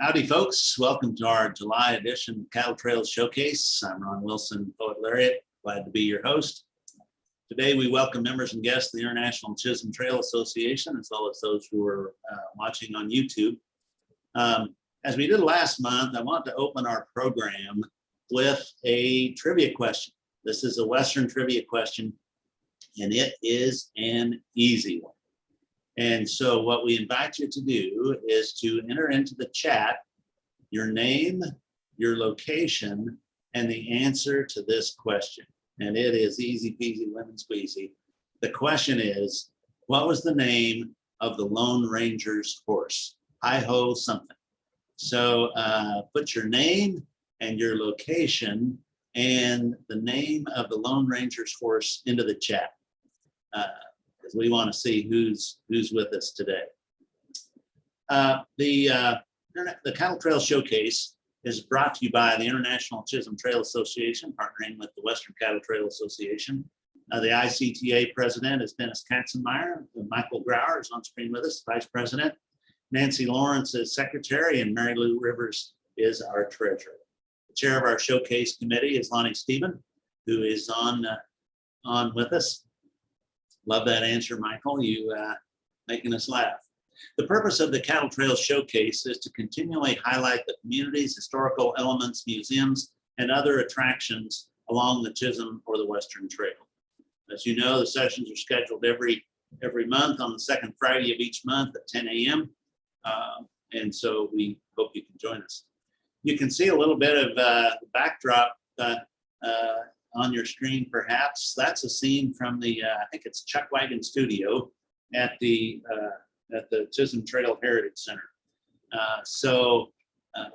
Howdy, folks. Welcome to our July edition Cattle Trail Showcase. I'm Ron Wilson, Poet Laureate. Glad to be your host. Today, we welcome members and guests of the International Chisholm Trail Association, as well as those who are watching on YouTube. As we did last month, I want to open our program with a trivia question. This is a Western trivia question, and it is an easy one. And so what we invite you to do is to enter into the chat your name, your location, and the answer to this question. And it is easy peasy lemon squeezy. The question is, what was the name of the Lone Ranger's horse? Hi-ho something. So put your name and your location and the name of the Lone Ranger's horse into the chat. Because we want to see who's with us today. The Cattle Trail Showcase is brought to you by the International Chisholm Trail Association, partnering with the Western Cattle Trail Association. The ICTA president is Dennis Katzenmeyer. Michael Grauer is on screen with us, vice president. Nancy Lawrence is secretary, and Mary Lou Rivers is our treasurer. The chair of our showcase committee is Lonnie Stephen, who is on with us. Love that answer, Michael. You making us laugh. The purpose of the Cattle Trail Showcase is to continually highlight the community's historical elements, museums, and other attractions along the Chisholm or the Western Trail. As you know, the sessions are scheduled every month on the second Friday of each month at 10 a.m. And so we hope you can join us. You can see a little bit of the backdrop on your screen, perhaps. That's a scene from the, I think it's Chuck Wagon Studio at the Chisholm Trail Heritage Center.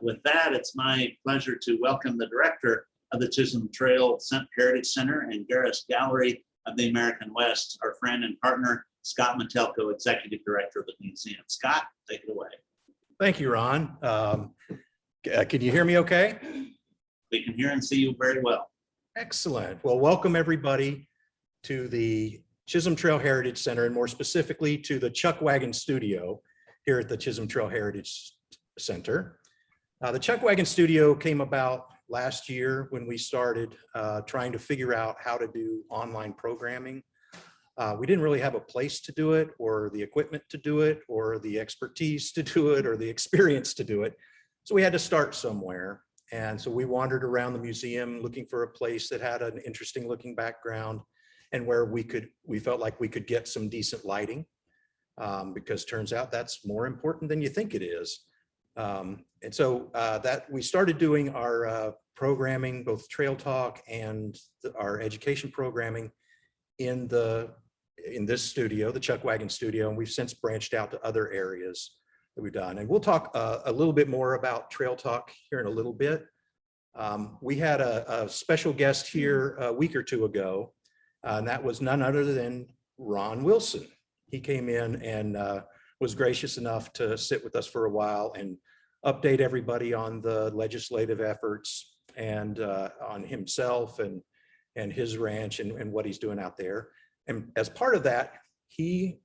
With that, it's my pleasure to welcome the director of the Chisholm Trail Heritage Center and Garis Gallery of the American West, our friend and partner, Scott Mantelko, Executive Director of the museum. Scott, take it away. Thank you, Ron. Can you hear me okay? We can hear and see you very well. Excellent. Well, welcome everybody to the Chisholm Trail Heritage Center, and more specifically to the Chuck Wagon Studio here at the Chisholm Trail Heritage Center. The Chuck Wagon Studio came about last year when we started trying to figure out how to do online programming. We didn't really have a place to do it, or the equipment to do it, or the expertise to do it, or the experience to do it. So we had to start somewhere. And so we wandered around the museum looking for a place that had an interesting looking background and where we felt like we could get some decent lighting, because turns out that's more important than you think it is. And so that we started doing our programming, both Trail Talk and our education programming in this studio, the Chuck Wagon Studio, and we've since branched out to other areas that we've done. And we'll talk a little bit more about Trail Talk here in a little bit. We had a special guest here a week or two ago, and that was none other than Ron Wilson. He came in and was gracious enough to sit with us for a while and update everybody on the legislative efforts and on himself and his ranch and what he's doing out there. And as part of that, he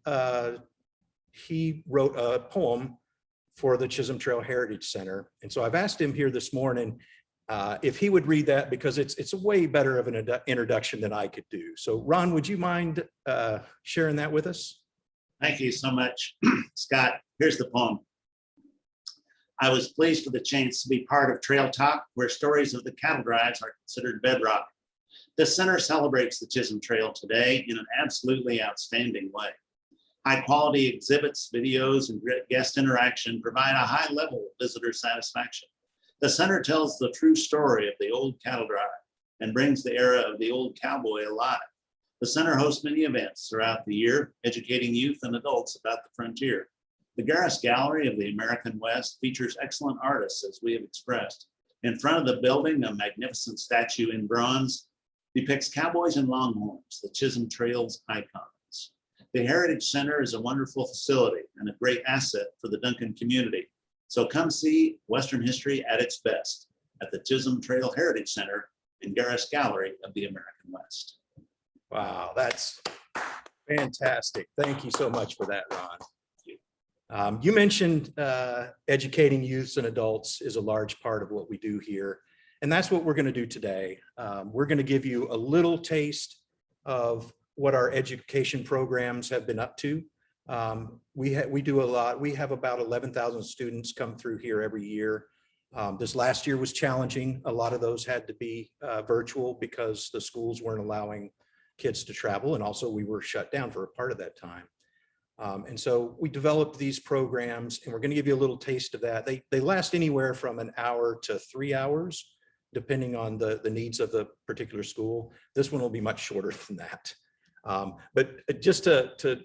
wrote a poem for the Chisholm Trail Heritage Center. And so I've asked him here this morning if he would read that, because it's a way better of an introduction than I could do. So Ron, would you mind sharing that with us? Thank you so much, Scott. Here's the poem. I was pleased for the chance to be part of Trail Talk, where stories of the cattle drives are considered bedrock. The center celebrates the Chisholm Trail today in an absolutely outstanding way. High quality exhibits, videos, and guest interaction provide a high level of visitor satisfaction. The center tells the true story of the old cattle drive and brings the era of the old cowboy alive. The center hosts many events throughout the year, educating youth and adults about the frontier. The Garis Gallery of the American West features excellent artists, as we have expressed. In front of the building, a magnificent statue in bronze depicts cowboys and longhorns, the Chisholm Trail's icons. The Heritage Center is a wonderful facility and a great asset for the Duncan community. So come see Western history at its best at the Chisholm Trail Heritage Center and Garis Gallery of the American West. Wow, that's fantastic. Thank you so much for that, Ron. You mentioned educating youths and adults is a large part of what we do here. And that's what we're going to do today. We're going to give you a little taste of what our education programs have been up to. We do a lot. We have about 11,000 students come through here every year. This last year was challenging. A lot of those had to be virtual because the schools weren't allowing kids to travel. And also we were shut down for a part of that time. And so we developed these programs, and we're going to give you a little taste of that. They last anywhere from an hour to 3 hours, depending on the needs of the particular school. This one will be much shorter than that. But just to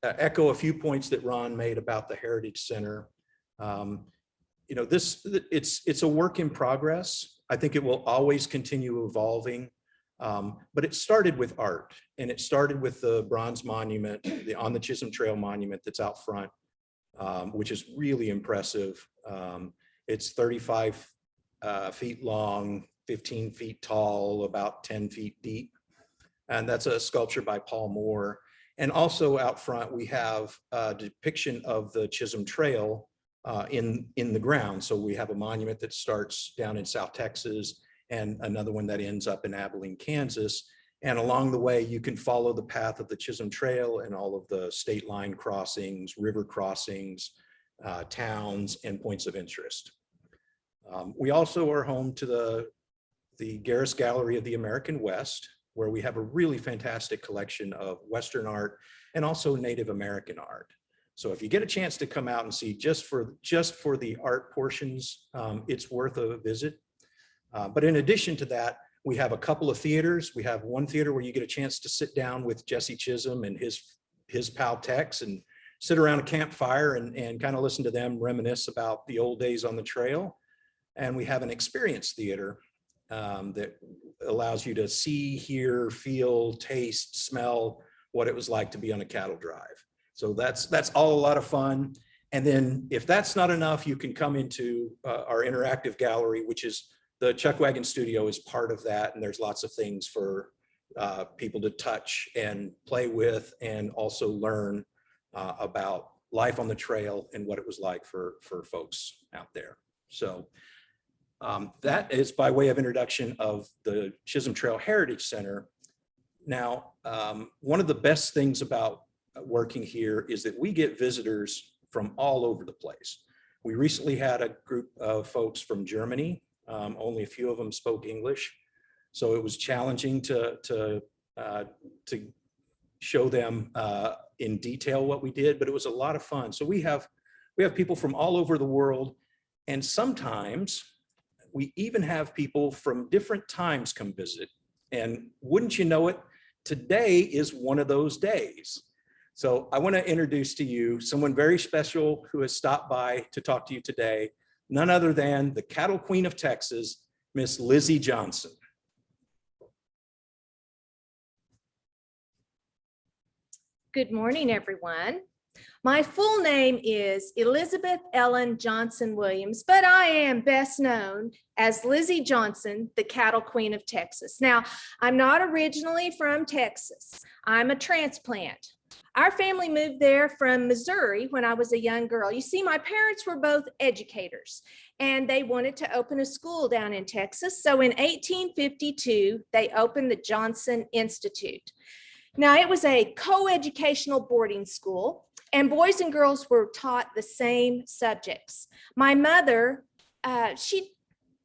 echo a few points that Ron made about the Heritage Center, you know, it's a work in progress. I think it will always continue evolving. But it started with art, and it started with the bronze monument, on the Chisholm Trail monument that's out front, which is really impressive. It's 35 feet long, 15 feet tall, about 10 feet deep. And that's a sculpture by Paul Moore. And also out front, we have a depiction of the Chisholm Trail in the ground. So we have a monument that starts down in South Texas, and another one that ends up in Abilene, Kansas. And along the way, you can follow the path of the Chisholm Trail and all of the state line crossings, river crossings, towns, and points of interest. We also are home to the Garis Gallery of the American West, where we have a really fantastic collection of Western art and also Native American art. So if you get a chance to come out and see just for the art portions, it's worth a visit. But in addition to that, we have a couple of theaters. We have one theater where you get a chance to sit down with Jesse Chisholm and his pal Tex and sit around a campfire and kind of listen to them reminisce about the old days on the trail. And we have an experience theater that allows you to see, hear, feel, taste, smell what it was like to be on a cattle drive. So that's all a lot of fun. And then if that's not enough, you can come into our interactive gallery, which is the Chuck Wagon Studio is part of that. And there's lots of things for people to touch and play with, and also learn about life on the trail and what it was like for folks out there. So that is by way of introduction of the Chisholm Trail Heritage Center. Now, one of the best things about working here is that we get visitors from all over the place. We recently had a group of folks from Germany. Only a few of them spoke English, so it was challenging to show them in detail what we did, but it was a lot of fun. So we have people from all over the world, and sometimes we even have people from different times come visit. And wouldn't you know it, today is one of those days. So I want to introduce to you someone very special who has stopped by to talk to you today. None other than the Cattle Queen of Texas, Miss Lizzie Johnson. Good morning, everyone. My full name is Elizabeth Ellen Johnson Williams, but I am best known as Lizzie Johnson, the Cattle Queen of Texas. Now, I'm not originally from Texas. I'm a transplant. Our family moved there from Missouri when I was a young girl. You see, my parents were both educators, and they wanted to open a school down in Texas. So in 1852, they opened the Johnson Institute. Now, it was a co-educational boarding school, and boys and girls were taught the same subjects. My mother, she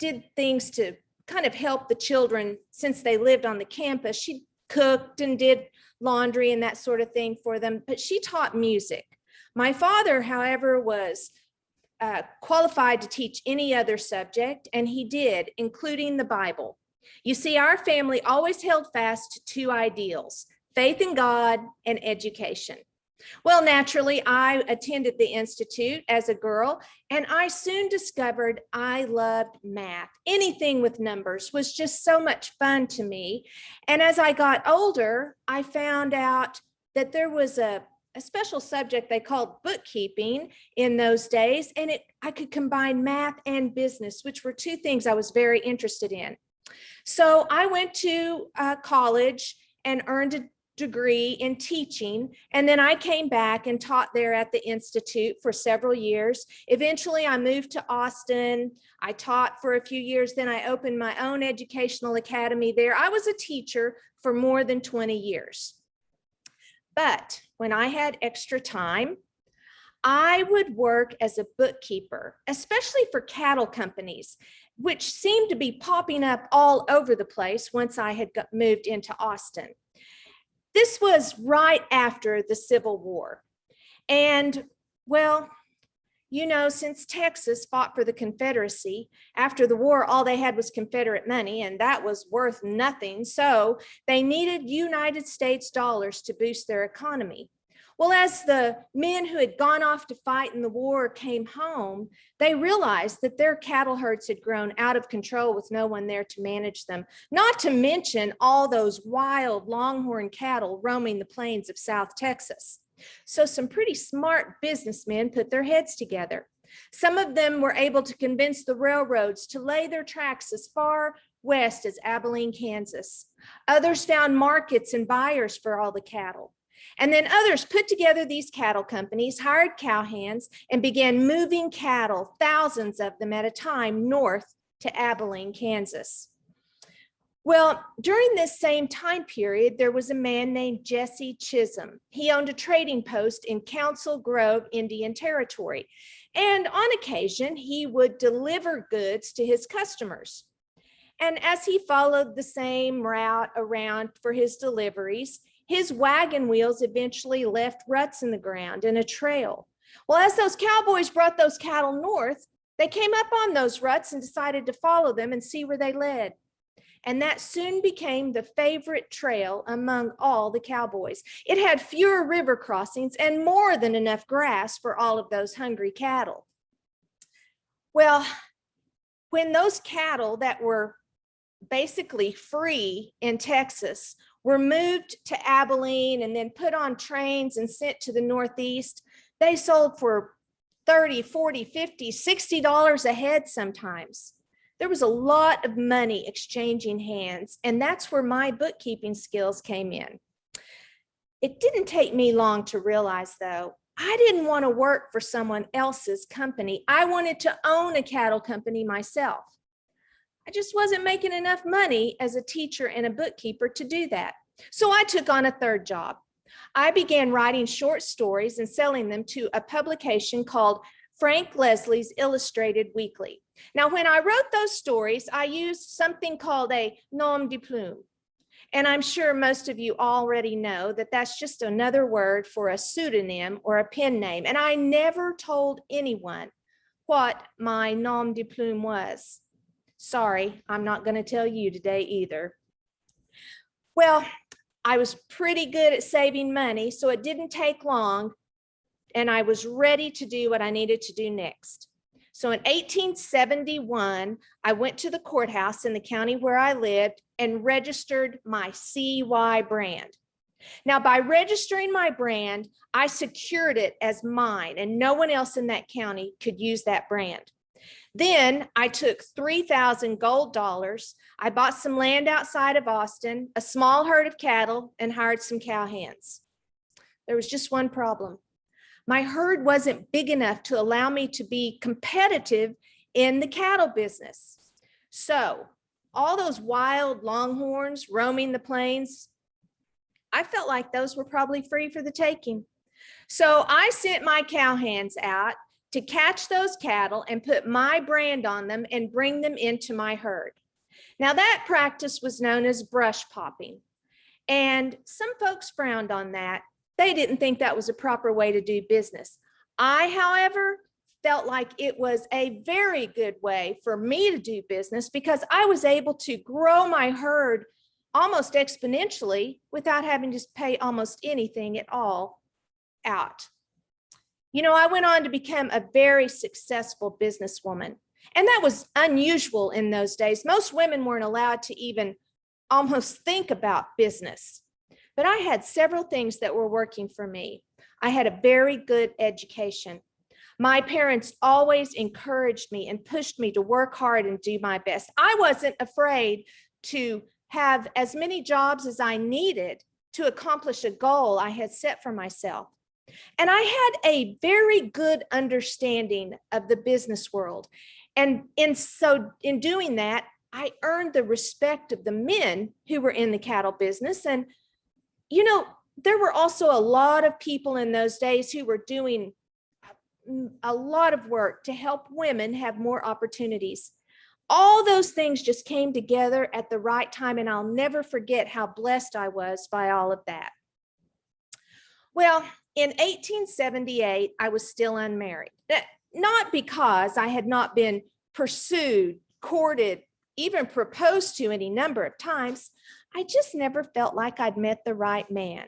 did things to kind of help the children since they lived on the campus. She cooked and did laundry and that sort of thing for them, but she taught music. My father, however, was qualified to teach any other subject, and he did, including the Bible. You see, our family always held fast to two ideals: faith in God and education. Well, naturally, I attended the Institute as a girl, and I soon discovered I loved math. Anything with numbers was just so much fun to me. And as I got older, I found out that there was a special subject they called bookkeeping in those days, and I could combine math and business, which were two things I was very interested in. So I went to college and earned a degree in teaching, and then I came back and taught there at the Institute for several years. Eventually, I moved to Austin. I taught for a few years, then I opened my own educational academy there. I was a teacher for more than 20 years. But when I had extra time, I would work as a bookkeeper, especially for cattle companies, which seemed to be popping up all over the place once I had moved into Austin. This was right after the Civil War. And well, you know, since Texas fought for the Confederacy, after the war, all they had was Confederate money, and that was worth nothing. So they needed United States dollars to boost their economy. Well, as the men who had gone off to fight in the war came home, they realized that their cattle herds had grown out of control with no one there to manage them, not to mention all those wild longhorn cattle roaming the plains of South Texas. So some pretty smart businessmen put their heads together. Some of them were able to convince the railroads to lay their tracks as far west as Abilene, Kansas. Others found markets and buyers for all the cattle. And then others put together these cattle companies, hired cowhands, and began moving cattle, thousands of them at a time, north to Abilene, Kansas. Well, during this same time period, there was a man named Jesse Chisholm. He owned a trading post in Council Grove, Indian Territory. And on occasion, he would deliver goods to his customers. And as he followed the same route around for his deliveries, his wagon wheels eventually left ruts in the ground and a trail. Well, as those cowboys brought those cattle north, they came up on those ruts and decided to follow them and see where they led. And that soon became the favorite trail among all the cowboys. It had fewer river crossings and more than enough grass for all of those hungry cattle. Well, when those cattle that were basically free in Texas were moved to Abilene and then put on trains and sent to the Northeast, they sold for $30, $40, $50, $60 a head sometimes. There was a lot of money exchanging hands, and that's where my bookkeeping skills came in. It didn't take me long to realize, though, I didn't want to work for someone else's company. I wanted to own a cattle company myself. I just wasn't making enough money as a teacher and a bookkeeper to do that. So I took on a third job. I began writing short stories and selling them to a publication called Frank Leslie's Illustrated Weekly. Now, when I wrote those stories, I used something called a nom de plume. And I'm sure most of you already know that that's just another word for a pseudonym or a pen name. And I never told anyone what my nom de plume was. Sorry, I'm not going to tell you today either. Well, I was pretty good at saving money, so it didn't take long, and I was ready to do what I needed to do next. So in 1871, I went to the courthouse in the county where I lived and registered my CY brand. Now, by registering my brand, I secured it as mine, and no one else in that county could use that brand. Then I took 3,000 gold dollars. I bought some land outside of Austin, a small herd of cattle, and hired some cowhands. There was just one problem. My herd wasn't big enough to allow me to be competitive in the cattle business. So all those wild longhorns roaming the plains, I felt like those were probably free for the taking. So I sent my cowhands out to catch those cattle and put my brand on them and bring them into my herd. Now that practice was known as brush popping. And some folks frowned on that. They didn't think that was a proper way to do business. I, however, felt like it was a very good way for me to do business because I was able to grow my herd almost exponentially without having to pay almost anything at all out. You know, I went on to become a very successful businesswoman, and that was unusual in those days. Most women weren't allowed to even almost think about business. But I had several things that were working for me. I had a very good education. My parents always encouraged me and pushed me to work hard and do my best. I wasn't afraid to have as many jobs as I needed to accomplish a goal I had set for myself. And I had a very good understanding of the business world. And in doing that, I earned the respect of the men who were in the cattle business. And, you know, there were also a lot of people in those days who were doing a lot of work to help women have more opportunities. All those things just came together at the right time, and I'll never forget how blessed I was by all of that. Well, in 1878, I was still unmarried. Not because I had not been pursued, courted, even proposed to any number of times. I just never felt like I'd met the right man.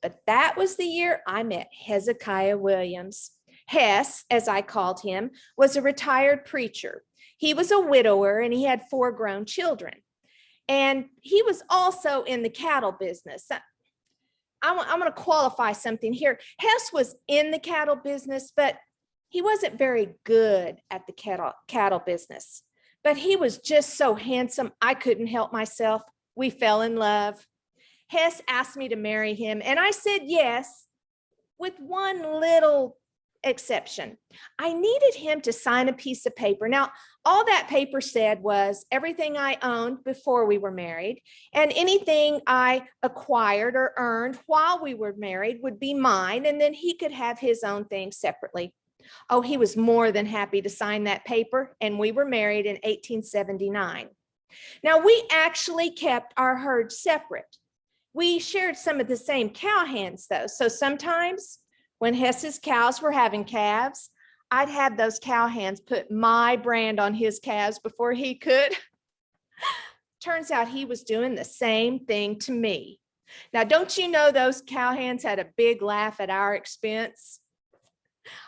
But that was the year I met Hezekiah Williams. Hess, as I called him, was a retired preacher. He was a widower and he had 4 grown children. And he was also in the cattle business. I'm going to qualify something here. Hess was in the cattle business, but he wasn't very good at the cattle business. But he was just so handsome, I couldn't help myself. We fell in love. Hess asked me to marry him, and I said yes, with one little exception. I needed him to sign a piece of paper. Now, all that paper said was everything I owned before we were married, and anything I acquired or earned while we were married would be mine, and then he could have his own thing separately. Oh, he was more than happy to sign that paper, and we were married in 1879. Now, we actually kept our herd separate. We shared some of the same cow hands, though. So sometimes when Hess's cows were having calves, I'd have those cow hands put my brand on his calves before he could. Turns out he was doing the same thing to me. Now, don't you know those cow hands had a big laugh at our expense?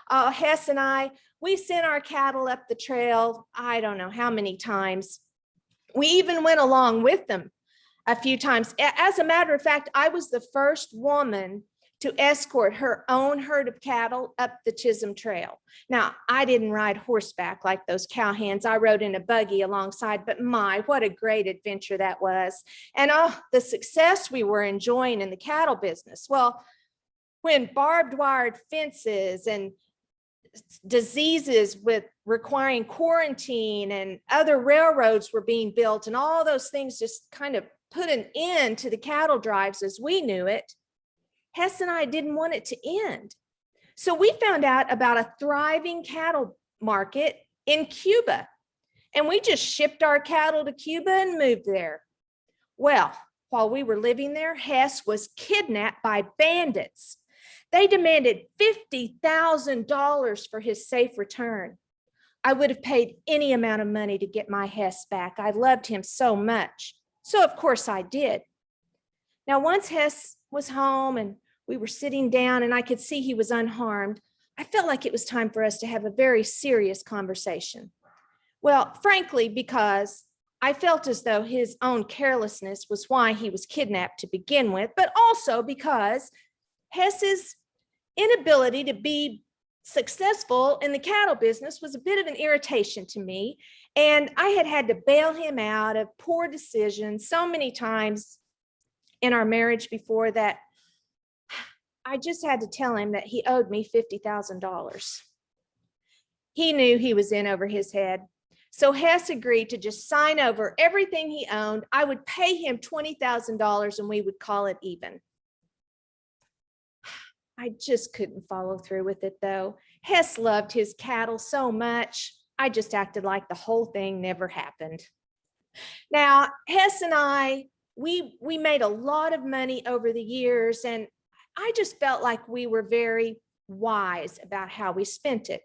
Hess and I, we sent our cattle up the trail, I don't know how many times. We even went along with them a few times. As a matter of fact, I was the first woman to escort her own herd of cattle up the Chisholm Trail. Now, I didn't ride horseback like those cow hands. I rode in a buggy alongside, but my, what a great adventure that was. And the success we were enjoying in the cattle business. Well, when barbed wire fences and diseases with requiring quarantine and other railroads were being built, and all those things just kind of put an end to the cattle drives as we knew it, Hess and I didn't want it to end. So we found out about a thriving cattle market in Cuba, and we just shipped our cattle to Cuba and moved there. Well, while we were living there, Hess was kidnapped by bandits. They demanded $50,000 for his safe return. I would have paid any amount of money to get my Hess back. I loved him so much. So of course I did. Now, once Hess was home and we were sitting down and I could see he was unharmed, I felt like it was time for us to have a very serious conversation. Well, frankly, because I felt as though his own carelessness was why he was kidnapped to begin with, but also because Hess's inability to be successful in the cattle business was a bit of an irritation to me. And I had to bail him out of poor decisions so many times in our marriage before that. I just had to tell him that he owed me $50,000. He knew he was in over his head. So Hess agreed to just sign over everything he owned. I would pay him $20,000 and we would call it even. I just couldn't follow through with it, though. Hess loved his cattle so much. I just acted like the whole thing never happened. Now, Hess and I, we made a lot of money over the years, and I just felt like we were very wise about how we spent it.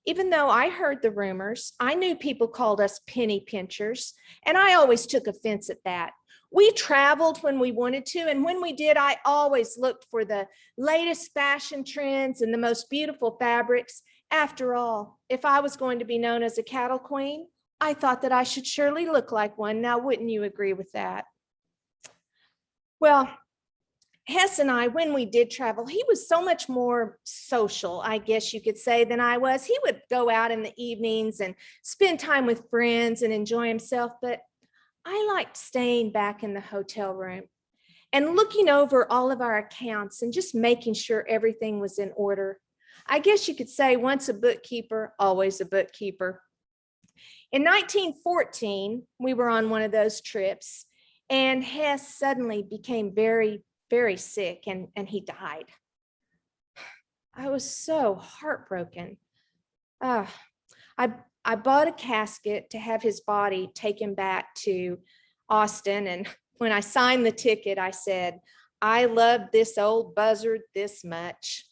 Even though I heard the rumors, I knew people called us penny pinchers, and I always took offense at that. We traveled when we wanted to, and when we did, I always looked for the latest fashion trends and the most beautiful fabrics. After all, if I was going to be known as a cattle queen, I thought that I should surely look like one. Now, wouldn't you agree with that? Well, Hess and I, when we did travel, he was so much more social, I guess you could say, than I was. He would go out in the evenings and spend time with friends and enjoy himself, but I liked staying back in the hotel room. and looking over all of our accounts and just making sure everything was in order. I guess you could say once a bookkeeper, always a bookkeeper. In 1914, we were on one of those trips, and Hess suddenly became very, very sick, and he died. I was so heartbroken. I bought a casket to have his body taken back to Austin, and when I signed the ticket, I said, "I love this old buzzard this much."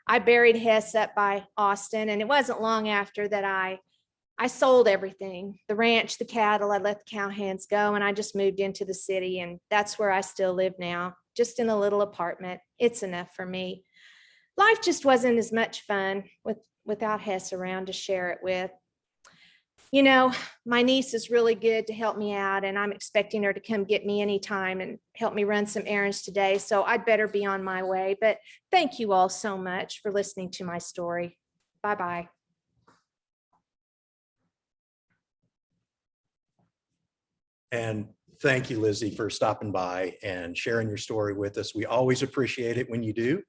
I buried Hess up by Austin, and it wasn't long after that I sold everything, the ranch, the cattle. I let the cowhands go, and I just moved into the city, and that's where I still live now, just in a little apartment. It's enough for me. Life just wasn't as much fun without Hess around to share it with. You know, my niece is really good to help me out, and I'm expecting her to come get me anytime and help me run some errands today, so I'd better be on my way. But thank you all so much for listening to my story. Bye-bye. And thank you, Lizzie, for stopping by and sharing your story with us. We always appreciate it when you do.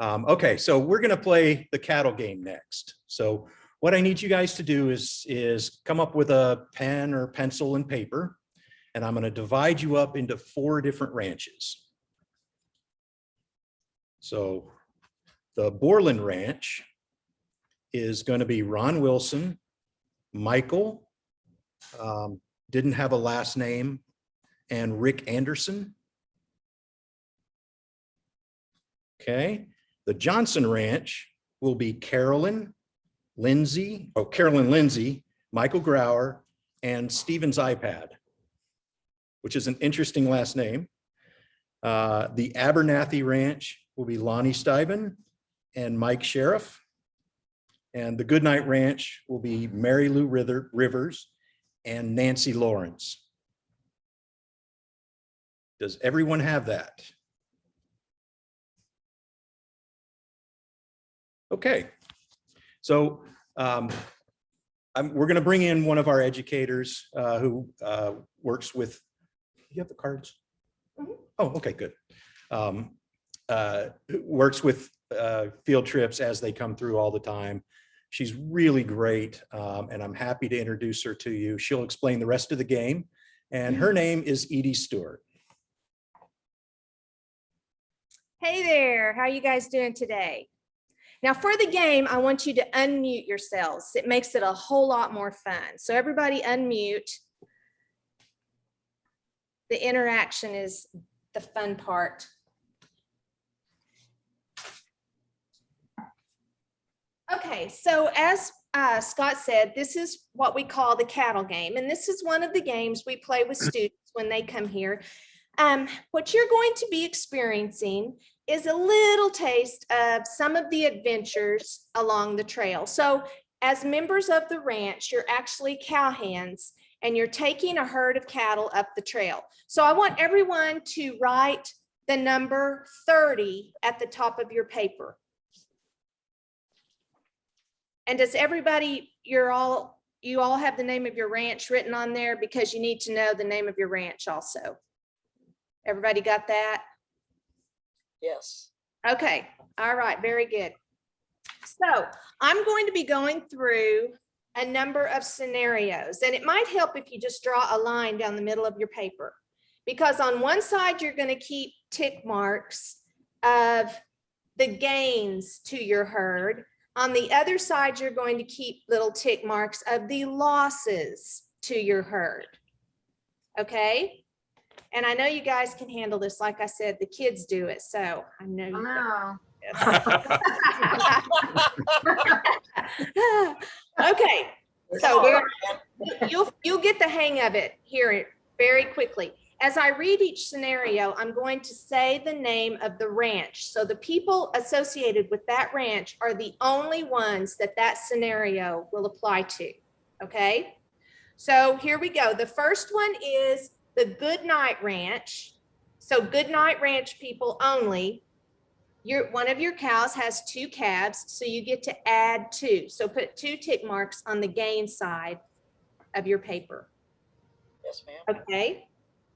Okay, so we're going to play the cattle game next. So what I need you guys to do is come up with a pen or pencil and paper, and I'm going to divide you up into 4 different ranches. So the Borland Ranch is going to be Ron Wilson, Michael, didn't have a last name, and Rick Anderson. Okay, the Johnson Ranch will be Carolyn Lindsay, Michael Grauer, and Steven's iPad, which is an interesting last name. The Abernathy Ranch will be Lonnie Steiben and Mike Sheriff. And the Goodnight Ranch will be Mary Lou Rivers and Nancy Lawrence. Does everyone have that? Okay, so we're going to bring in one of our educators who works with, you have the cards? Mm-hmm. Oh, okay, good. Works with field trips as they come through all the time. She's really great, and I'm happy to introduce her to you. She'll explain the rest of the game, and her name is Edie Stewart. Hey there, how are you guys doing today? Now for the game, I want you to unmute yourselves. It makes it a whole lot more fun. So everybody unmute. The interaction is the fun part. Okay, so as Scott said, this is what we call the cattle game, and this is one of the games we play with students when they come here. What you're going to be experiencing is a little taste of some of the adventures along the trail. So as members of the ranch, you're actually cowhands, and you're taking a herd of cattle up the trail. So I want everyone to write the number 30 at the top of your paper. And does everybody, you all have the name of your ranch written on there, because you need to know the name of your ranch also. Everybody got that? Yes. Okay, all right, very good. So I'm going to be going through a number of scenarios, and it might help if you just draw a line down the middle of your paper, because on one side, you're going to keep tick marks of the gains to your herd. On the other side, you're going to keep little tick marks of the losses to your herd. Okay? And I know you guys can handle this. Like I said, the kids do it, so I know you can. Okay, so you'll get the hang of it here very quickly. As I read each scenario, I'm going to say the name of the ranch. So the people associated with that ranch are the only ones that that scenario will apply to, okay? So here we go. The first one is the Goodnight Ranch. So Goodnight Ranch people only. One of your cows has 2 calves, so you get to add 2. So put 2 tick marks on the gain side of your paper. Yes, ma'am. Okay.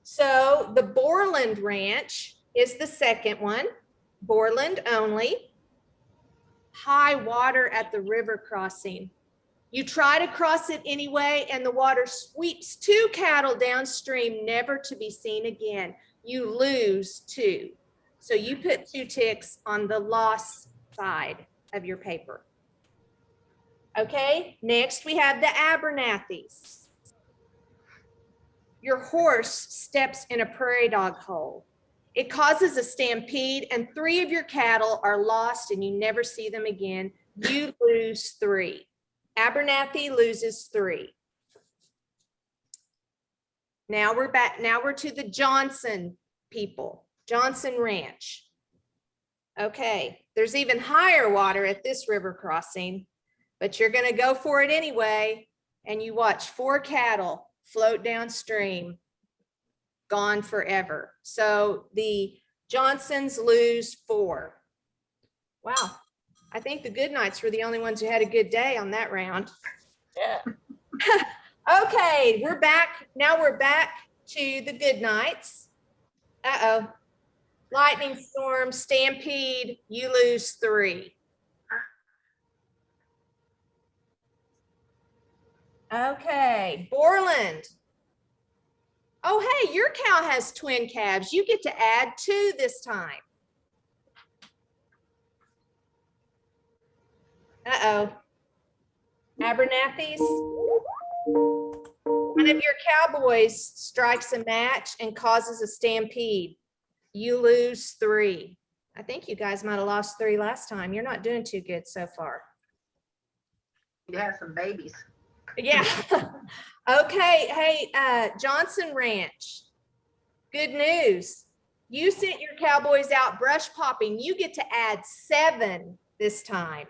So the Borland Ranch is the second one, Borland only. High water at the river crossing. You try to cross it anyway, and the water sweeps 2 cattle downstream, never to be seen again. You lose 2. So you put 2 ticks on the loss side of your paper. Okay, next we have the Abernathy's. Your horse steps in a prairie dog hole. It causes a stampede and 3 of your cattle are lost and you never see them again. You lose 3. Abernathy loses 3. Now we're back. Now we're to the Johnson people, Johnson Ranch. Okay, there's even higher water at this river crossing, but you're going to go for it anyway. And you watch 4 cattle float downstream, gone forever. So the Johnsons lose 4. Wow. I think the Goodnights were the only ones who had a good day on that round. Yeah. Okay, we're back. Now we're back to the Goodnights. Uh-oh. Lightning storm, stampede, you lose 3. Okay, Borland. Oh, hey, your cow has twin calves. You get to add 2 this time. Uh-oh. Abernathy's. One of your cowboys strikes a match and causes a stampede. You lose 3. I think you guys might have lost 3 last time. You're not doing too good so far. You have some babies. Yeah. Okay. Hey, Johnson Ranch. Good news. You sent your cowboys out brush popping. You get to add 7 this time.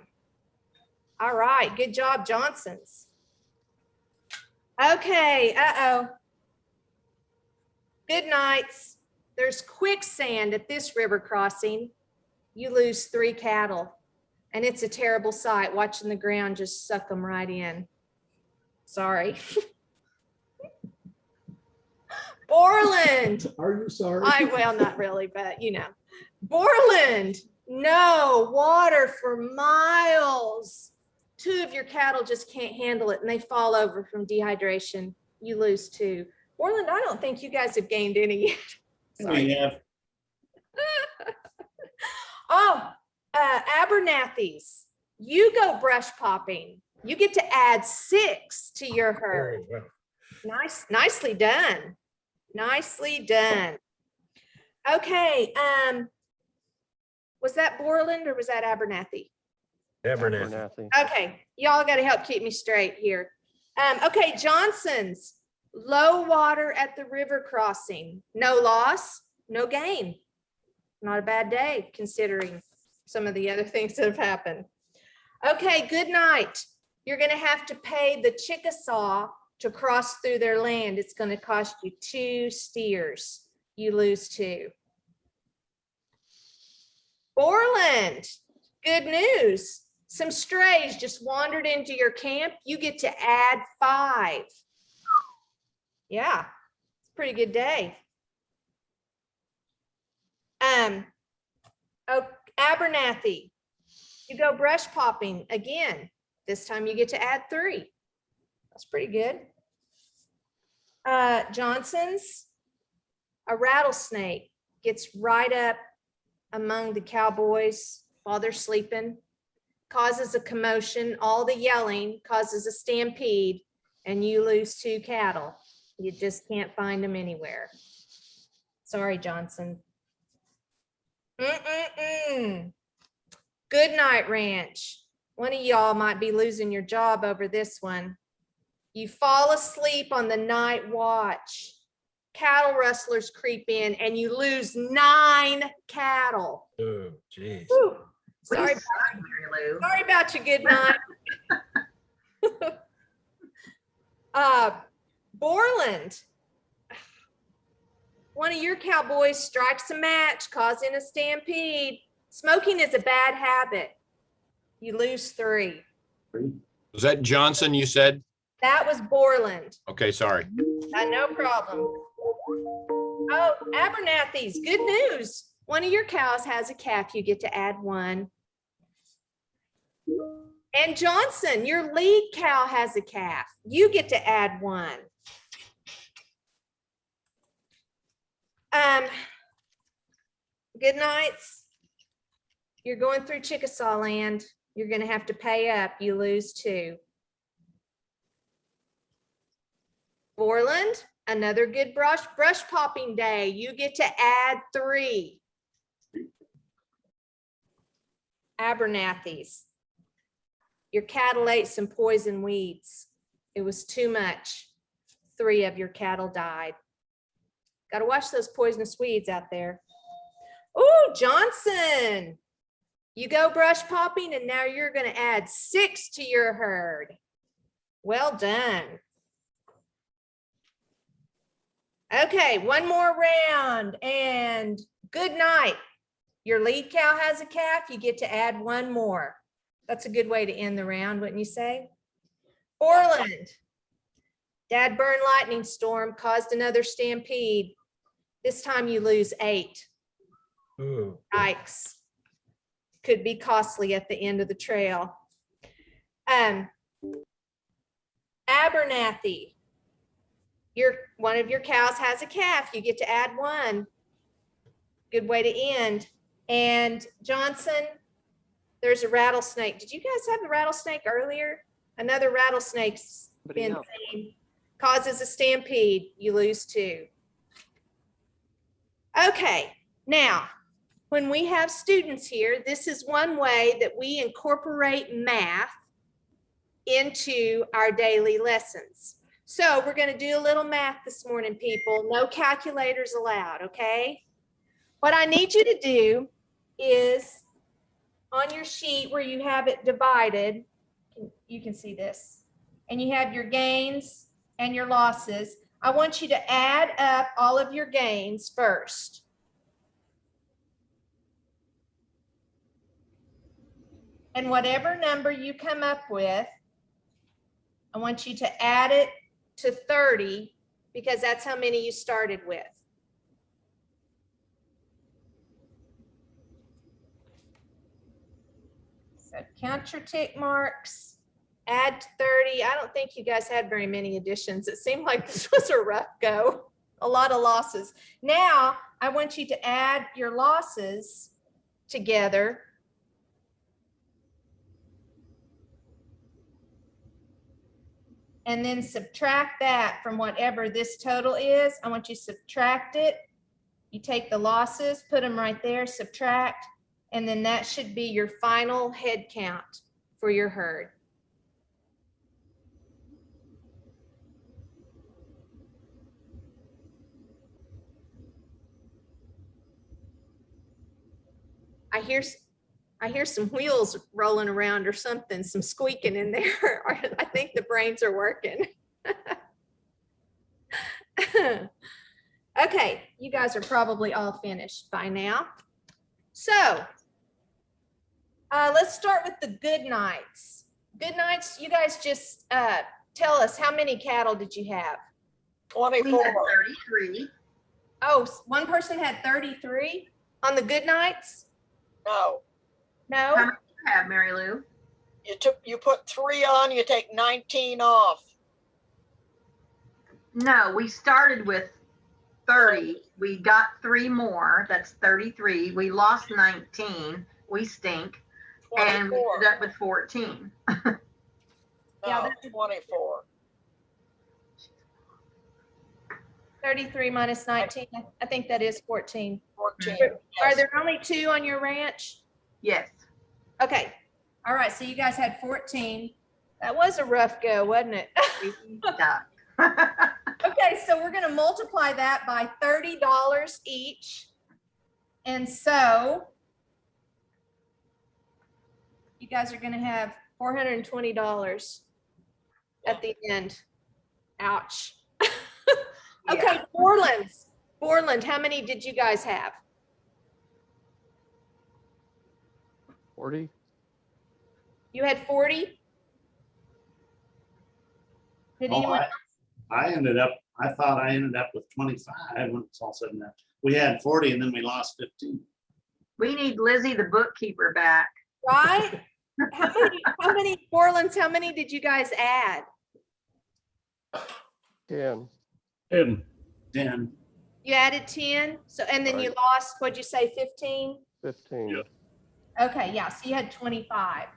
All right. Good job, Johnsons. Okay. Uh-oh. Good nights. There's quicksand at this river crossing. You lose 3 cattle. And it's a terrible sight watching the ground just suck them right in. Sorry. Borland. Are you sorry? Well, not really, but you know. Borland, no water for miles. 2 of your cattle just can't handle it and they fall over from dehydration. You lose 2. Borland, I don't think you guys have gained any yet. Sorry. We have Oh, Abernathy's. You go brush popping. You get to add 6 to your herd. Oh, wow. Nicely done. Nicely done. Okay, was that Borland or was that Abernathy? Abernathy. Okay, y'all got to help keep me straight here. Okay, Johnson's, low water at the river crossing. No loss, no gain. Not a bad day considering some of the other things that have happened. Okay, good night. You're going to have to pay the Chickasaw to cross through their land. It's going to cost you 2 steers. You lose 2. Borland, good news. Some strays just wandered into your camp. You get to add 5. Yeah, it's a pretty good day. Oh, Abernathy, you go brush popping again. This time you get to add 3. That's pretty good. Johnson's, a rattlesnake gets right up among the cowboys while they're sleeping, causes a commotion, all the yelling causes a stampede, and you lose 2 cattle. You just can't find them anywhere. Sorry, Johnson. Good night, Ranch. One of y'all might be losing your job over this one. You fall asleep on the night watch. Cattle rustlers creep in and you lose 9 cattle. Oh, geez. Whew. Sorry, Please stop, Mary Lou. sorry about your good night. Borland. One of your cowboys strikes a match, causing a stampede. Smoking is a bad habit. You lose 3. Was that Johnson you said? That was Borland. Okay, sorry. No problem. Oh, Abernathy's, good news. One of your cows has a calf. You get to add one. And Johnson, your lead cow has a calf. You get to add one. Good nights. You're going through Chickasaw land. You're going to have to pay up. You lose 2. Borland, another good brush popping day. You get to add 3. Abernathy's. Your cattle ate some poison weeds. It was too much. 3 of your cattle died. Got to watch those poisonous weeds out there. Oh, Johnson. You go brush popping and now you're going to add 6 to your herd. Well done. Okay, one more round and good night. Your lead cow has a calf. You get to add 1 more. That's a good way to end the round, wouldn't you say? Orland. Dad burn lightning storm caused another stampede. This time you lose 8. Ooh. Yikes. Could be costly at the end of the trail. Abernathy. One of your cows has a calf. You get to add 1. Good way to end. And Johnson, there's a rattlesnake. Did you guys have the rattlesnake earlier? Another rattlesnake's been seen. Causes a stampede. You lose 2. Okay, now, when we have students here, this is one way that we incorporate math into our daily lessons. So we're going to do a little math this morning, people. No calculators allowed, okay? What I need you to do is on your sheet where you have it divided, you can see this, and you have your gains and your losses. I want you to add up all of your gains first. And whatever number you come up with, I want you to add it to 30 because that's how many you started with. So count your tick marks, add to 30. I don't think you guys had very many additions. It seemed like this was a rough go, a lot of losses. Now I want you to add your losses together. And then subtract that from whatever this total is. I want you to subtract it. You take the losses, put them right there, subtract, and then that should be your final head count for your herd. I hear some wheels rolling around or something, some squeaking in there. I think the brains are working. Okay, you guys are probably all finished by now. So let's start with the good nights. Good nights, you guys just tell us, how many cattle did you have? 24. We had 33. Oh, one person had 33 on the good nights? No, How No? many do you have, Mary Lou? you put 3 on, you take 19 off. No, we started with 30. We got 3 more. That's 33. We lost 19. We stink. And we 24. ended up with 14. Yeah, No, that's- 24. 33 minus 19, I think that is 14. 14. Are Yes. there only 2 on your ranch? Yes. Okay, all right, so you guys had 14. That was a rough go, wasn't it? We stuck. Okay, so we're gonna multiply that by $30 each. And so you guys are gonna have $420 at the end. Ouch. Okay, Yeah. Borland, how many did you guys have? 40? You had 40? Did Oh, anyone? I ended up I thought I ended up with 25 when it's all said and done. We had 40 and then we lost 15. We need Lizzie, the bookkeeper, back. Right? How many, Orleans, how many did you guys add? 10. 10. You added 10, so, and then you Right. lost, what'd you say, 15? 15. Yep. Okay, yeah, so you had 25.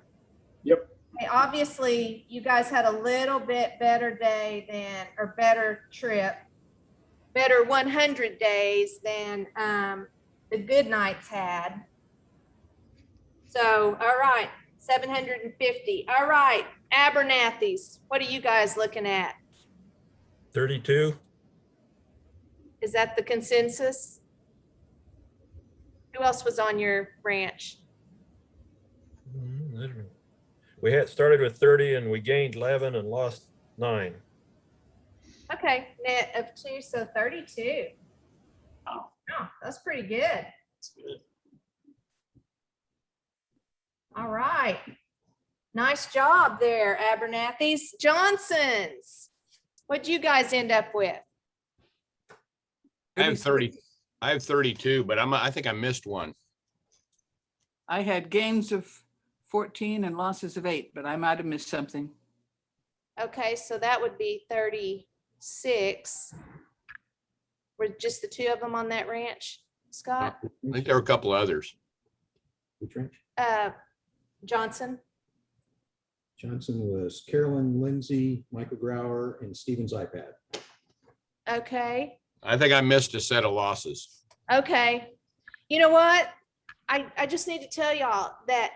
Yep. Okay, obviously, you guys had a little bit better day than, or better trip, better 100 days than the good nights had. So, all right, 750. All right, Abernathy's, what are you guys looking at? 32. Is that the consensus? Who else was on your ranch? We had started with 30 and we gained 11 and lost 9. Okay, net of 2, so 32. Oh, Oh, that's pretty good. that's good. All right. Nice job there, Abernathy's. Johnson's. What'd you guys end up with? I have 30. I have 32, but I think I missed one. I had gains of 14 and losses of 8, but I might have missed something. Okay, so that would be 36. Were just the two of them on that ranch, Scott? I think there were a couple others. Which ranch? Johnson? Johnson was Carolyn, Lindsay, Michael Grauer, and Steven's iPad. Okay, I think I missed a set of losses. okay. You know what? I just need to tell y'all that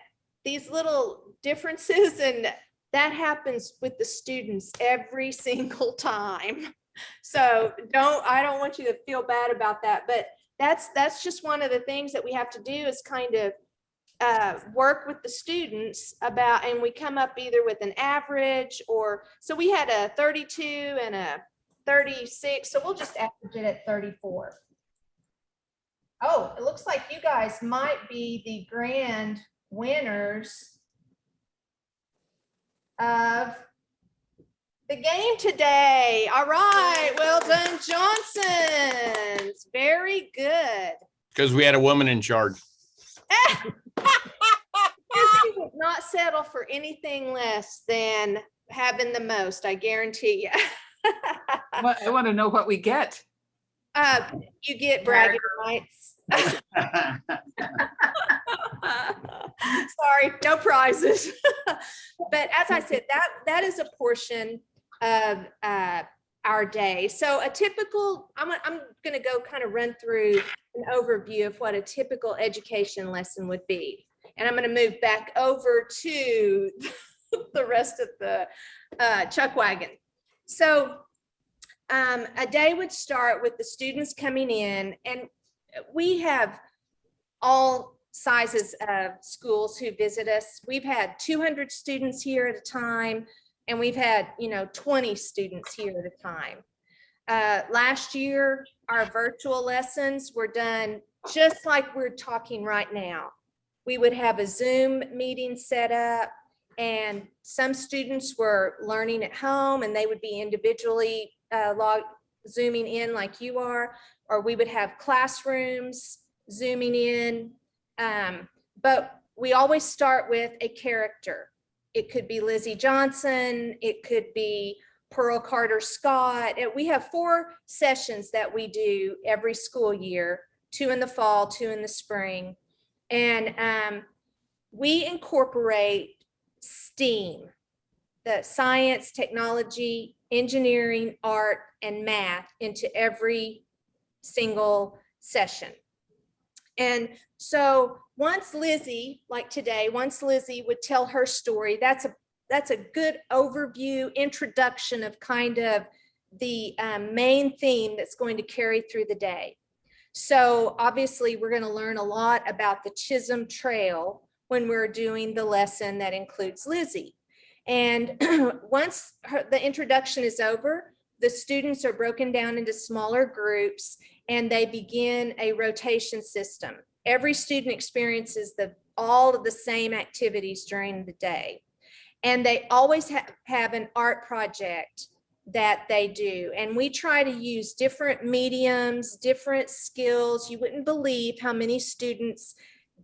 these little differences, and that happens with the students every single time. So I don't want you to feel bad about that, but that's just one of the things that we have to do is kind of work with the students about, and we come up either with an average or, so we had a 32 and a 36, so we'll just average it at 34. Oh, it looks like you guys might be the grand winners of the game today. All right, well done, Johnson's. Very good. Because we had a woman in charge. Lizzie would not settle for anything less than having the most, I guarantee you. I want to know what we get. You get bragging rights. Sorry, no prizes. But as I said, that is a portion of our day. So a typical, I'm going to go kind of run through an overview of what a typical education lesson would be. And I'm going to move back over to the rest of the chuck wagon. So a day would start with the students coming in, and we have all sizes of schools who visit us. We've had 200 students here at a time, and we've had 20 students here at a time. Last year, our virtual lessons were done just like we're talking right now. We would have a Zoom meeting set up, and some students were learning at home and they would be individually zooming in like you are, or we would have classrooms zooming in. But we always start with a character. It could be Lizzie Johnson, it could be Pearl Carter Scott. We have 4 sessions that we do every school year, 2 in the fall, 2 in the spring. And we incorporate STEAM, the science, technology, engineering, art, and math into every single session. And so once Lizzie, like today, once Lizzie would tell her story, that's a good overview, introduction of kind of the main theme that's going to carry through the day. So obviously we're going to learn a lot about the Chisholm Trail when we're doing the lesson that includes Lizzie. And once the introduction is over, the students are broken down into smaller groups and they begin a rotation system. Every student experiences all of the same activities during the day. And they always have an art project that they do. And we try to use different mediums, different skills. You wouldn't believe how many students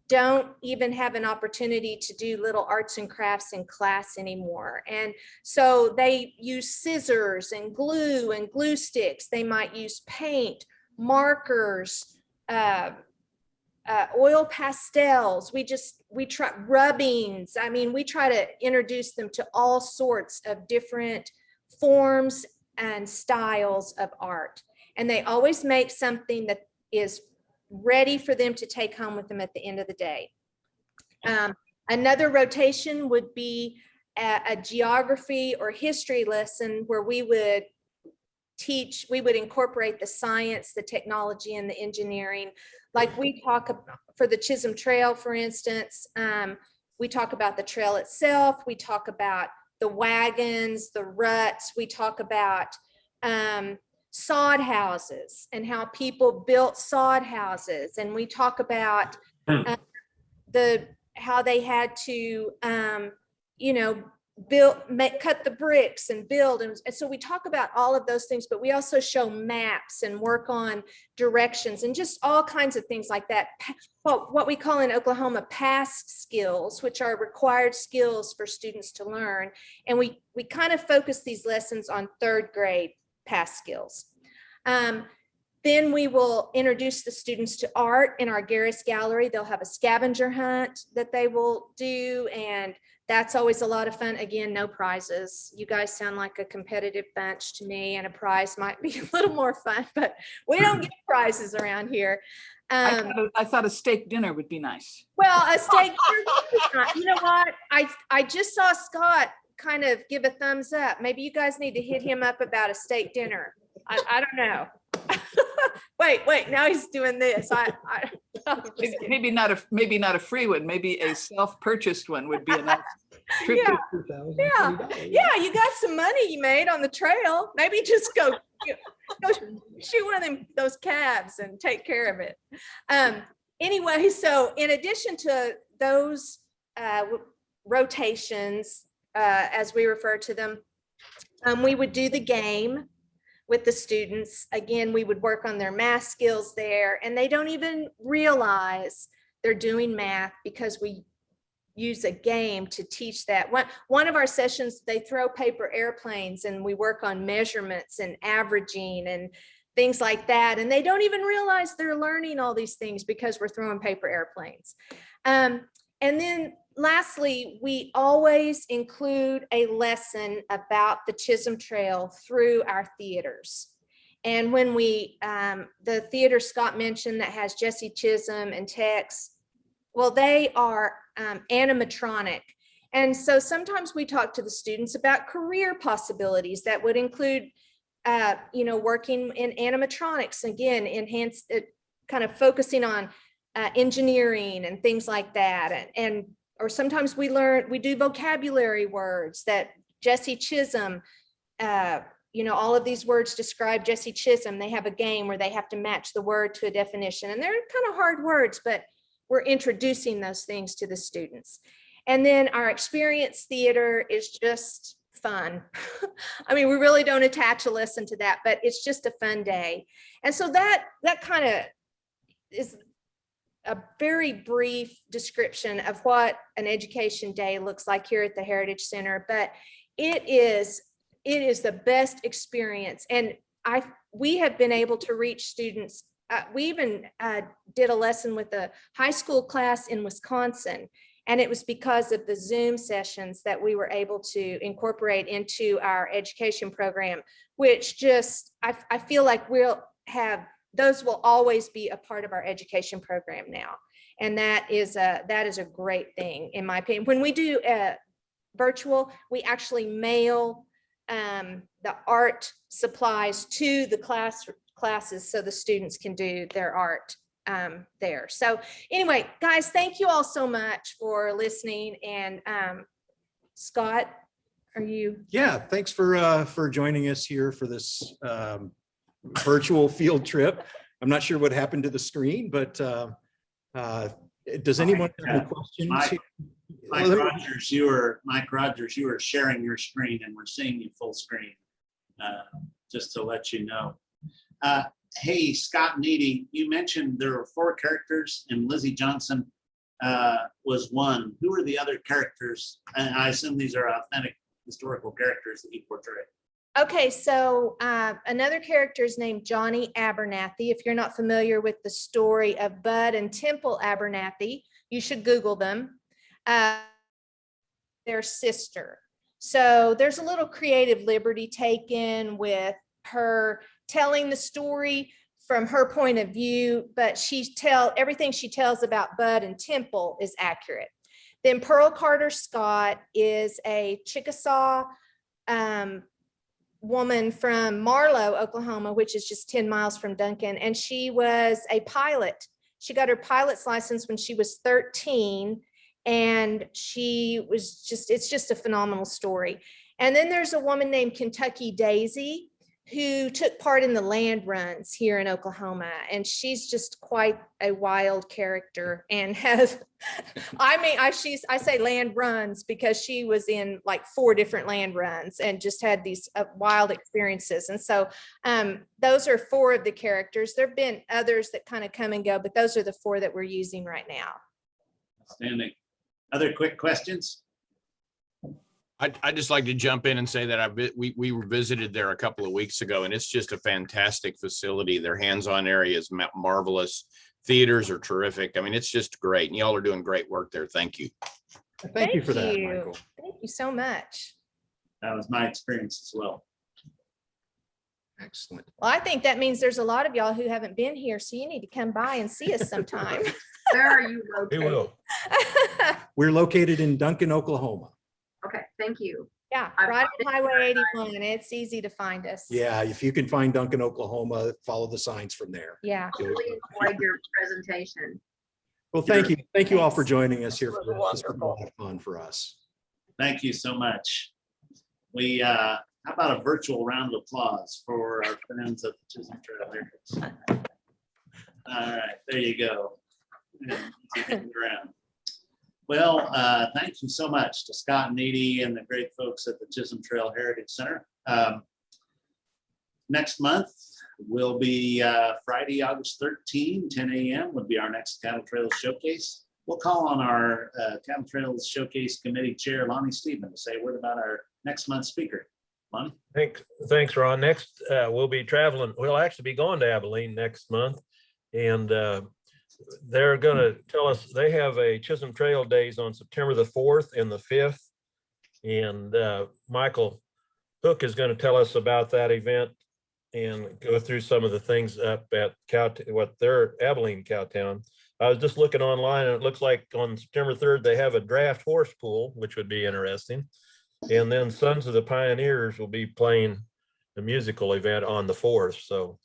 don't even have an opportunity to do little arts and crafts in class anymore. And so they use scissors and glue sticks. They might use paint, markers, oil pastels. We try rubbings. I mean, we try to introduce them to all sorts of different forms and styles of art. And they always make something that is ready for them to take home with them at the end of the day. Another rotation would be a geography or history lesson where we would incorporate the science, the technology, and the engineering. Like we talk about for the Chisholm Trail, for instance, we talk about the trail itself. We talk about the wagons, the ruts. We talk about sod houses and how people built sod houses. And we talk about how they had to, cut the bricks and build. And so we talk about all of those things, but we also show maps and work on directions and just all kinds of things like that. What we call in Oklahoma past skills, which are required skills for students to learn. And we kind of focus these lessons on third grade past skills. Then we will introduce the students to art in our Garis gallery. They'll have a scavenger hunt that they will do, and that's always a lot of fun. Again, no prizes. You guys sound like a competitive bunch to me, and a prize might be a little more fun, but we don't get prizes around here. I thought a steak dinner would be nice. Well, a steak dinner, you know what? I just saw Scott kind of give a thumbs up. Maybe you guys need to hit him up about a steak dinner. I don't know. Wait, now he's doing this. Maybe not a free one, maybe a self-purchased one would be a nice trip. Yeah, you got some money you made on the trail. Maybe just go shoot one of those calves and take care of it. Anyway, so in addition to those rotations, as we refer to them, we would do the game with the students. Again, we would work on their math skills there, and they don't even realize they're doing math because we use a game to teach that. One of our sessions, they throw paper airplanes and we work on measurements and averaging and things like that. And they don't even realize they're learning all these things because we're throwing paper airplanes. And then lastly, we always include a lesson about the Chisholm Trail through our theaters. And when the theater Scott mentioned that has Jesse Chisholm and Tex, well, they are animatronic. And so sometimes we talk to the students about career possibilities that would include, working in animatronics, again, enhanced, kind of focusing on engineering and things like that. Or sometimes we do vocabulary words that Jesse Chisholm, all of these words describe Jesse Chisholm. They have a game where they have to match the word to a definition, and they're kind of hard words, but we're introducing those things to the students. And then our experience theater is just fun. I mean, we really don't attach a lesson to that, but it's just a fun day. And so that kind of is a very brief description of what an education day looks like here at the Heritage Center, but it is the best experience. And we have been able to reach students. We even did a lesson with a high school class in Wisconsin, and it was because of the Zoom sessions that we were able to incorporate into our education program, which just, I feel like those will always be a part of our education program now. And that is a great thing, in my opinion. When we do virtual, we actually mail the art supplies to the classes so the students can do their art there. So anyway, guys, thank you all so much for listening. And Scott, are you? Yeah, thanks for joining us here for this virtual field trip. I'm not sure what happened to the screen, but does anyone have any questions? Mike Rogers, you were sharing your screen and we're seeing you full screen. just to let you know. Hey, Scott and Edie, you mentioned there were 4 characters and Lizzie Johnson was one. Who are the other characters? And I assume these are authentic historical characters that you portray. Okay, so another character is named Johnny Abernathy. If you're not familiar with the story of Bud and Temple Abernathy, you should Google them. Their sister. So there's a little creative liberty taken with her telling the story from her point of view, but everything she tells about Bud and Temple is accurate. Then Pearl Carter Scott is a Chickasaw woman from Marlow, Oklahoma, which is just 10 miles from Duncan. And she was a pilot. She got her pilot's license when she was 13. And it's just a phenomenal story. And then there's a woman named Kentucky Daisy who took part in the land runs here in Oklahoma. And she's just quite a wild character and has, I say land runs because she was in like 4 different land runs and just had these wild experiences. And so those are 4 of the characters. There've been others that kind of come and go, but those are the 4 that we're using right now. Outstanding. Other quick questions? I'd just like to jump in and say that we were visited there a couple of weeks ago, and it's just a fantastic facility. Their hands-on area is marvelous. Theaters are terrific. I mean, it's just great. And y'all are doing great work there. Thank you. Thank you for that, Michael. Thank you so much. That was my experience as well. Excellent. Well, I think that means there's a lot of y'all who haven't been here, so you need to come by and see us sometime. Where are you We located? will. We're located in Duncan, Oklahoma. Okay, thank you. Yeah, I right found on Highway 81. It's easy to find us. Yeah, if you can find Duncan, Oklahoma, follow the signs from there. Yeah. I really enjoyed your presentation. Well, thank you. Thank you all for Thanks. joining us here. For It this. was This was a wonderful. lot of fun for us. Thank you so much. We, how about a virtual round of applause for our friends at the Chisholm Trail Heritage? All right, there you go. Around. Well, thank you so much to Scott and Edie and the great folks at the Chisholm Trail Heritage Center. Next month will be Friday, August 13, 10 a.m. would be our next Cattle Trails Showcase. We'll call on our Cattle Trails Showcase Committee Chair, Lonnie Stephen, to say a word about our next month's speaker. Lonnie? Thanks, Ron. Next, we'll be traveling. We'll actually be going to Abilene next month. And they're going to tell us, they have a Chisholm Trail Days on September the 4th and the 5th. And Michael Hook is going to tell us about that event and go through some of the things up at their Abilene Cowtown. I was just looking online and it looks like on September 3rd, they have a draft horse pool, which would be interesting. And then Sons of the Pioneers will be playing the musical event on the 4th. So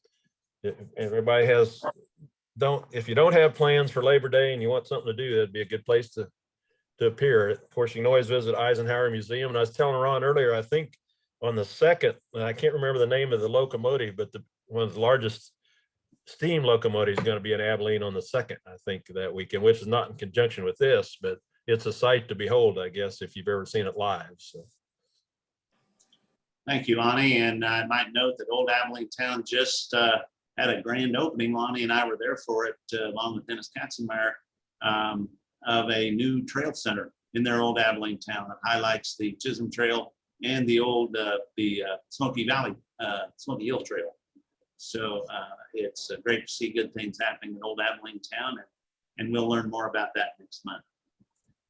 if everybody if you don't have plans for Labor Day and you want something to do, that'd be a good place to appear. Of course, you can always visit Eisenhower Museum. And I was telling Ron earlier, I think on the 2nd, and I can't remember the name of the locomotive, but one of the largest steam locomotives is going to be in Abilene on the 2nd, I think, that weekend, which is not in conjunction with this, but it's a sight to behold, I guess, if you've ever seen it live. So. Thank you, Lonnie. And I might note that Old Abilene Town just had a grand opening. Lonnie and I were there for it, along with Dennis Katzenmeyer, of a new trail center in their Old Abilene Town that highlights the Chisholm Trail and the old Smoky Valley, Smoky Hill Trail. So it's great to see good things happening in Old Abilene Town, and we'll learn more about that next month.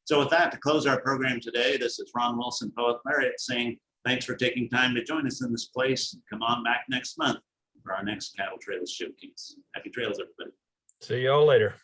So with that, to close our program today, this is Ron Wilson, Poet Laureate, saying thanks for taking time to join us in this place. Come on back next month for our next Cattle Trails Showcase. Happy trails, everybody. See y'all later.